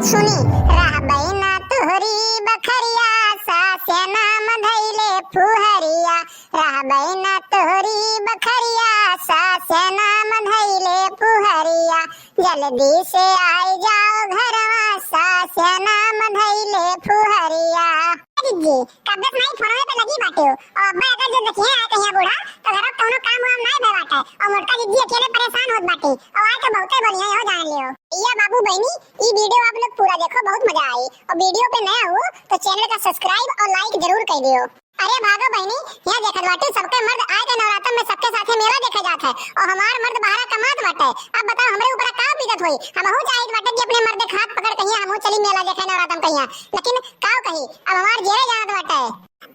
सुनी रहबैना तोहरी बखरिया सासे नाम धैले फुहरिया रहबैना तोहरी बखरिया सासे नाम धैले फुहरिया जल्दी से आई जाओ घरवा सासे नाम धैले फुहरिया। जी कब नहीं फोन पे लगी बाटे हो और अब्बा अगर जो देखिए आए कहीं बूढ़ा तो घर कोनो काम वाम नहीं भे बाटे और मोटका जी अकेले परेशान होत बाटे और आज तो बहुते बढ़िया हो जान लियो। या बाबू बहनी ये वीडियो आप लोग पूरा देखो बहुत मजा आई और वीडियो पे नया हो तो चैनल का सब्सक्राइब और लाइक जरूर कर दियो। अरे भागो बहनी यहाँ देखत बाटे सबके मर्द आए के नवरात्र में सबके साथे मेला देखा जाता है और हमार मर्द बाहर कमात बाटे। अब बताओ हमरे ऊपर का बीतत होई हमहू चाहिए बाटे कि अपने मर्द के हाथ पकड़ कहिया हमहू चली मेला देखे नवरात्र कहिया लेकिन काव कही अब हमार जेरे जानत बाटे।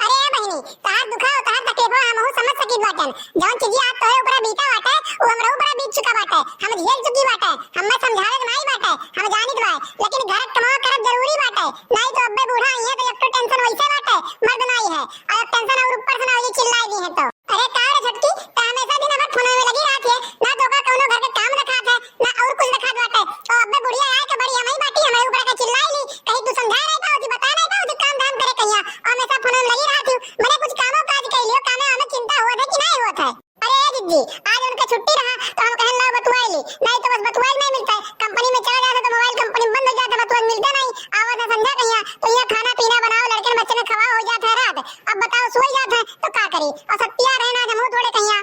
अरे बहनी तहार दुखा तहार तकलीफ हमहू समझ सकी बाटन जौन चीज आज तोरे ऊपर बीता बाटे वो हमरे ऊपर बीत चुका बाटे हम झेल चुकी बाटे हमें समझावे के नहीं बाटे हम जानित बा लेकिन घर कमाओ करब जरूरी बाटे नहीं तो अब्बे बूढ़ा यहाँ तो एक तो टेंशन वैसे बाटे मर्द नहीं है और टेंशन और ऊपर से ना ये चिल्लाई दी है तो अरे कार छटकी त हमेशा दिन भर फोन में लगी रहती है ना तो का कोनो घर के काम रखा है ना और कुछ रखा बाटे और अब्बे बुढ़िया आए के बड़ी हमें बाटी हमें ऊपर का चिल्लाई ली कहीं तू समझा नहीं पाओ जी बता नहीं पाओ जी काम धाम करे कहिया और हमेशा फोन में लगी रहती हूं मैंने कुछ कामों काज कर लियो कामे हमें चिंता हुआ था कि नहीं हुआ था। अरे दीदी आज उनका छुट्टी रहा तो हम कहन ला बतुआई ली नहीं तो बस बतुआई नहीं मिलता है कंपनी में चला जाता तो मोबाइल कंपनी बंद हो जाता बतुआई मिलता नहीं आवाज ना समझा कहिया तो ये खाना पीना बनाओ लड़के बच्चे ने खवा हो जाता है रात अब बताओ सोई जाता है तो का करी और सत्या रहना जमू थोड़े कहिया।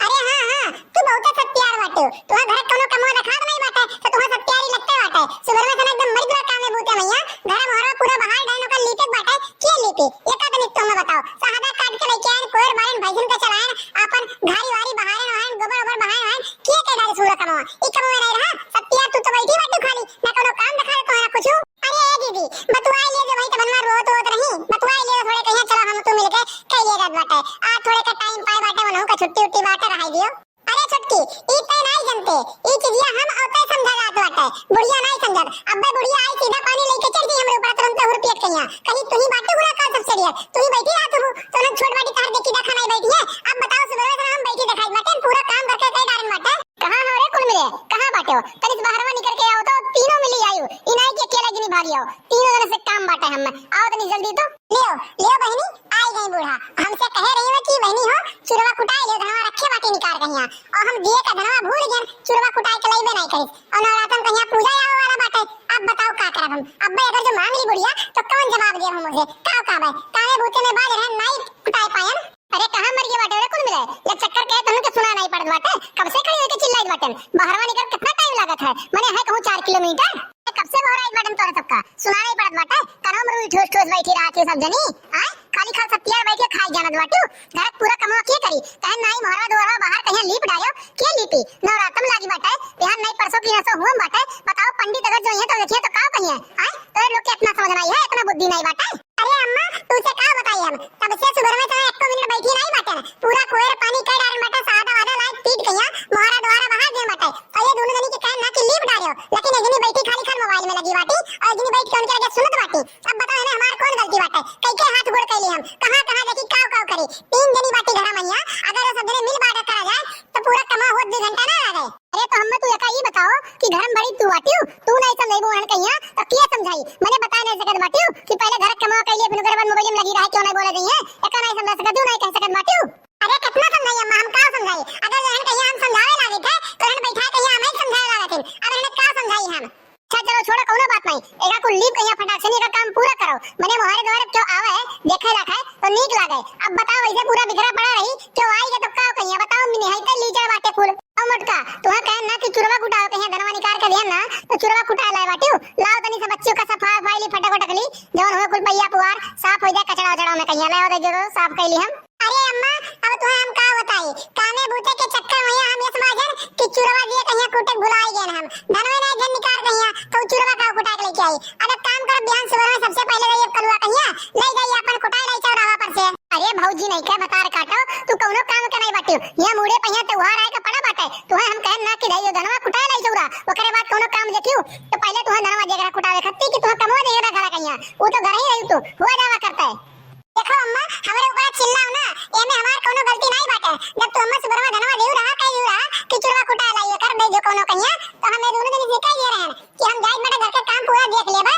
अरे हां तू बहुत सत्यार बाटे तू घर कोनो कमवा रखा नहीं बाटे तो तू सत्यारी लगते बाटे सुबह में एकदम मजदूर काम में बूते भैया घर मोहरा पूरा बाहर डाइनो का लीटे बाटे के लीटे ये का तनिक तुम बताओ सहादा काट के लेके आन कोर बारन भैजन का चलाएन अपन घारी वारी बहारे नहान गोबर ओबर बहाए नहान के डाले सूरा कमवा ई कमवा नहीं रहा सत्यार तू तो बैठी बाटे खाली ना कोनो काम दिखा तो है कुछ। अरे दीदी बतुआई ले जो भाई तो बनवा रोत रोत रही बतुआई ले थोड़े कहिया चलो हम तू मिलके कई ले रात बाटे आ थोड़े का टाइम पाए बाटे मनहु का छुट्टी उट्टी बाटे रहाई दियो। अरे छटकी ई ते नहीं जानते ई चीजिया हम औते समझा जात बाटे बुढ़िया नहीं समझत अब्बे बुढ़िया आई सीधा पानी लेके चढ़ गई हमरे ऊपर तुरंत हुर पियत कहिया कहीं तू ही बाटे बुरा का सब चढ़िया तू ही बैठी रात हो तो ना छोट बाटी तार देखी देखा नहीं बैठी है अब बताओ सुबह से हम बैठी दिखाई बाटे पूरा काम करके कई डारन बाटे कहां हो रे कुल मिले कहां बाटे हो तनिस बाहरवा निकल के आओ तो तीनों मिली आयु ई नहीं के अकेला गिनी भागी आओ तीनों जने से काम बाटे हम आओ तनी जल्दी तो लियो लियो बहनी आई गई बूढ़ा हमसे कह रही हो कि बहनी हो चुरवा कुटाई ले धनवा रखे बाटे निकाल कहिया और हम दिए का धनवा भूल गए चुरवा कुटाई के लईबे नहीं करी और नवरात्र कहिया पूजा आओ वाला बाटे अब बताओ का करब हम अब्बे अगर जो मांग ली बुढ़िया तो कौन जवाब दे हम मुझे का बे काले भूते में बाज रहे नहीं कुटाई पायन। अरे कहां मर गए बाटे रे कुल मिले ये चक्कर के तुमने के सुना नहीं पड़त बाटे कब से खड़ी होके चिल्लाई बाटे बाहरवा निकल कितना टाइम लागत है माने है कहूं 4 किलोमीटर कब से बहराई बाटे तोरा सबका सुना नहीं पड़त बाटे करो मरू ठोस ठोस बैठी रहती सब जनी आ खाली खा सत्यार बैठे खाई जानत बाटू घर पूरा कमवा के करी कहन नहीं मोहरा दोहरा बाहर कहीं लीप डायो के लीपी नवरात्र लागी बाटे बिहार नहीं परसों की नसो हुआ बाटे बताओ पंडित अगर जो है तो देखिए तो का कहिए आ तो लोग के इतना समझ नहीं है इतना बुद्धि नहीं बाटे। अरे अम्मा तुझे का बताई हम तब से सुबह में तो 1 मिनट बैठी नहीं बाटे पूरा कुएर पानी का डारन बाटे सादा वादा लाइट पीट गया मोहरा दोहरा बाहर दे बाटे और ये दोनों जनी के कहन ना कि लीप डालियो लेकिन एजनी बैठी खाली खाली मोबाइल में लगी बाटी और एजनी बैठ के उनके आगे सुनत बाटी अब बताओ ना हमार कौन गलती बाटे कई के हाथ गोड़ कैली हम कहां देखी काव काव करी 3 जनी बाटी घर मैया अगर सब जने मिल बाटा करा जाए तो पूरा कमा हो 2 घंटा ना आ गए। अरे तो हमें तू एका ई बताओ कि घर में बड़ी तू बाटियो तू नहीं समझाई बोहन कहिया तो के समझाई मैंने बता नहीं सकत बाटियो कि पहले घर कमा के लिए फिर घर बाद मोबाइल में लगी रहा क्यों नहीं बोले रही है एका नहीं समझा सकत तू नहीं कह सकत बाटियो। अरे कितना समझाई अम्मा हम का समझाई अगर रहन कहिया हम समझावे लागे थे तो रहन बैठा कहिया हमें समझावे लागे थे अब रहन का समझाई हम अच्छा चलो छोड़ो कोनो बात नहीं एका को लीव कहिया फटाक से का काम पूरा करो मैंने मोहरे द्वारा क्यों आवे देखे रखा है तो नीक लागे अब बताओ ऐसे पूरा बिखरा पड़ा रही क्यों आई के तो का कहिया बताओ मिनी है तो लीचड़ बाटे फूल और मटका तुहा कह ना कि चुरवा कुटाओ कहिया धनवा निकाल के दिया ना तो चुरवा कुटा लाए बाटियो लाओ तनी से बच्चों का सफा फाइली फटाफट कली जवन हो कुल पैया पुआर साफ हो जाए कचरा उचड़ा में कहिया लाओ दे जो साफ कैली हम। अरे अम्मा अब तुहा हम का बताई काने भूते के चक्कर में हम ये समझन कि चुरवा दिए कहिया कुटे भुलाई गए हम धनवा नहीं जन निकाल कहिया तो चुरवा का कुटा के लेके आई अगर काम कर बिहान सुबह में सबसे पहले ये कलवा कहिया ले गई अपन कुटाई लाई चौराहा पर से। अरे भौजी नहीं क्या बता काटो तू कौनो काम के नहीं बाटियो ये मुड़े पहिया त्योहार आए का पड़ा बाटे तुहे हम कहन ना कि दइयो धनवा कुटाई लाई चौरा ओकरे बाद कोनो काम देखियो तो पहले तुहा धनवा देगरा कुटावे खत्ती कि तुहा कमवा देगरा घरा कहिया वो तो घर ही रही तू हुआ जावा करता है। देखो अम्मा हमारे ऊपर चिल्लाओ ना एमे हमार कोनो गलती नहीं बाटे जब तू अम्मा सुबह धनवा देऊ रहा कई रहा कि चुरवा कुटा लाइए कर दे जो कोनो कहिया तो हमें दोनों दिन सिखाई दे रहे हैं कि हम जाई बेटा घर के काम पूरा देख लेबा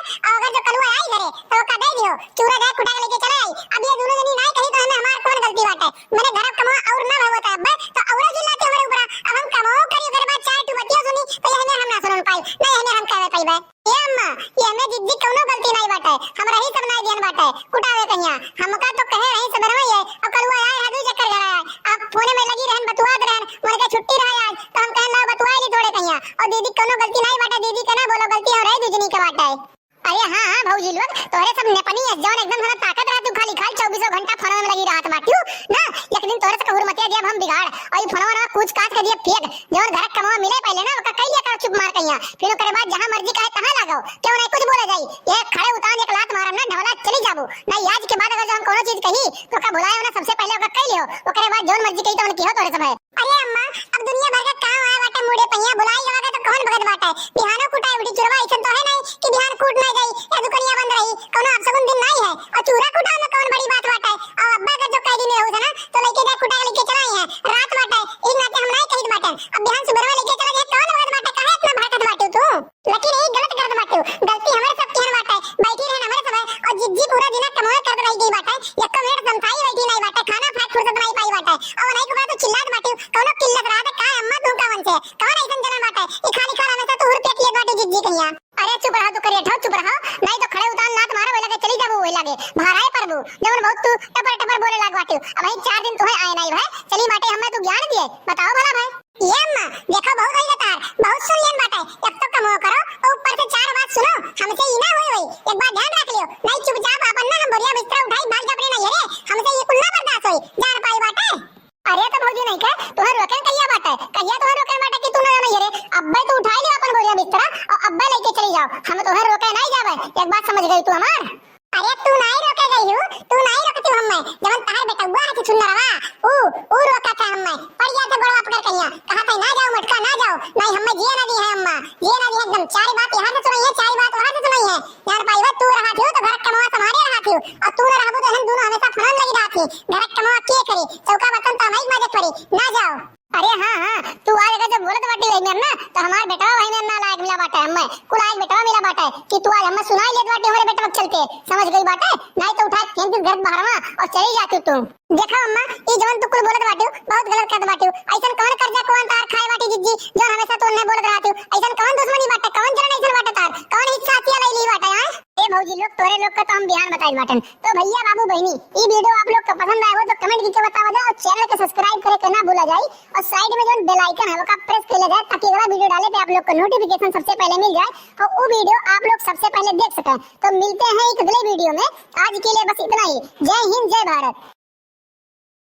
बताई बे। ये अम्मा ये हमें जिद्दी कोनो गलती नहीं बाटे, हमरा ही सब नहीं ध्यान बाटे कुटावे कहिया। हमका तो कहे रही सब रही है अब कलुआ आए है 2 चक्कर घर आए अब फोने में लगी रहन बतुआत रहन मोर के छुट्टी रहे आज तो हम कहे ला बतुआई ली थोड़े कहिया। और दीदी कोनो गलती नहीं बाटे, दीदी के ना बोलो गलती हो रही दुजनी के बाटे। अरे हां हां भौजी लोग तोहरे सब नेपनी है जौन एकदम हमरा ताकत रहा तू खाली 24 घंटा फोन में लगी रहत बाटियो ना। एक दिन तोहरे से हुरमतिया दिया हम बिगाड़ और ई फोनवा ना कुछ काट के दिया फेंक जौन घर कमावा मिले पहले ना ओका कइया कर चुप मार कइया फिर ओकरे बाद जहां मर्जी कहे तहां लगाओ क्यों नहीं कुछ बोले जाई। ये खड़े उतान एक लात मारम ना ढवला चली जाबो ना। आज के बाद अगर हम कोनो चीज कही तो का बुलाए ना सबसे पहले ओका कह लियो ओकरे बाद जौन मर्जी कही तो की हो तोरे सब है। अरे अम्मा अब दुनिया भर का काम आए बाटे मुड़े पहिया बुलाई लगा तो कौन भगत बाटे बिहानो कुटाए उठी चुरवा ऐसा तो है नहीं कि बिहान कूट ना गई या दुकानिया बंद रही कोनो अपसगुन दिन नहीं है और चूरा कुटा में कौन बड़ी बात बाटे। और अब्बा का जो कह दिन हो ना तो लेके जा कुटा लेके चलाई है रात बाटे एक नाते हम नहीं कही बाटे अब बिहान सुबह लेके चला जाए कौन भगत बाटे काहे इतना भड़कत बाटे तू। लेकिन ये गलत कर बाटे गलती हमारे सब की बाटे बैठी रहन हमारे सब है और जिज्जी पूरा दिन कमाए कर रही गई बाटे एक मिनट समझाई बैठी नहीं बाटे खाना फाट फुर्सत नहीं पाई बाटे और नहीं को तो चिल्लात बाटे कोनो किल्लत रहा का अम्मा तू का मन से कौन ऐसा जलन बाटे ई खाली खा हमेशा तो हुर पेट लिए बाटे जिज्जी कहिया। अरे चुप रहो तू करिए ठो चुप रहो नहीं तो खड़े उतान लात मारो वे लगे चली जाबो वे लगे भाराए परबू जवन बहुत तू टपर टपर बोले लाग बाटे अब भाई 4 दिन तो है आए नहीं भाई चली बाटे हमें तू ज्ञान दिए बताओ भला भाई। ये अम्मा देखो बहुत है तार बहुत सुन लेन बाटे एक तो कमो करो और ऊपर से 4 बात सुनो हमसे ई ना होई होई एक बात ध्यान रख लियो नहीं चुपचाप अपन ना हम बढ़िया बिस्तर उठाई भाग जा अपने ना ये हमसे ये कुल ना बर्दाश्त होई जान पाई बाटे। अरे तो भौजी नहीं के तोहर रोकन कहिया बाटे कहिया तोहर रोकन बाटे कि तू ना नहीं रे अब्बे तू उठाई ले अपन बढ़िया बिस्तर और अब्बे लेके चली जाओ हम तोहर रोके नहीं जावे एक बात समझ गई तू हमार। अरे तू नहीं रोके गई हूं तू नहीं रोकती हमें जवन तार बेटा हुआ है कि सुनना रहा ओ रोका था हमें पड़िया से बड़वा पकड़ कहिया कहा था ना जाओ मटका ना जाओ नहीं हमें जिया ना दी है अम्मा जिया ना दी एकदम 4 बात यहां से सुनाई है 4 बात वहां से सुनाई है यार भाई वो तू रहा थी तो घर कमावा संभाले रहा थी और तू ना रहबो तो हम दोनों हमेशा फरन लगी रहा थी घर कमावा के करी चौका बर्तन तो हमें मजे पड़ी ना जाओ। अरे हां हां तू आएगा जब बोलत बाटी भाई में ना तो हमार बेटा भाई में ना लायक मिला बाटा हमें कुल आएग बेटा मिला बाटा कि तू आज हमें सुनाई ले बाटी हमारे बेटा चलते समझ गई बाटे नहीं तो उठा फेंक दे घर बाहर में और चली जाती तू। देखो अम्मा ई जवन तू कुल बोलत बाटी बहुत गलत कर बाटी ऐसन कौन कर्जा कौन तार खाए बाटी जिज्जी जो हमेशा तो नहीं बोलत रहती ऐसन कौन दुश्मनी बाटे कौन जरा नहीं बाटे तार कौन हिस्सा तिया ले ली बाटे हां। ए भौजी लोग तोरे लोग का तो हम बिहान बताई बाटन तो भैया बाबू बहनी ई वीडियो आप लोग को पसंद आए हो तो कमेंट करके बतावा दे और चैनल को सब्सक्राइब करे के ना भूला जाए और साइड में जो बेल आइकन है वो का प्रेस कर ले जाए ताकि अगला वीडियो डाले पे आप लोग को नोटिफिकेशन सबसे पहले मिल जाए और वो वीडियो आप लोग सबसे पहले देख सकें। तो मिलते हैं एक अगले वीडियो में आज के लिए बस इतना ही। जय हिंद जय भारत।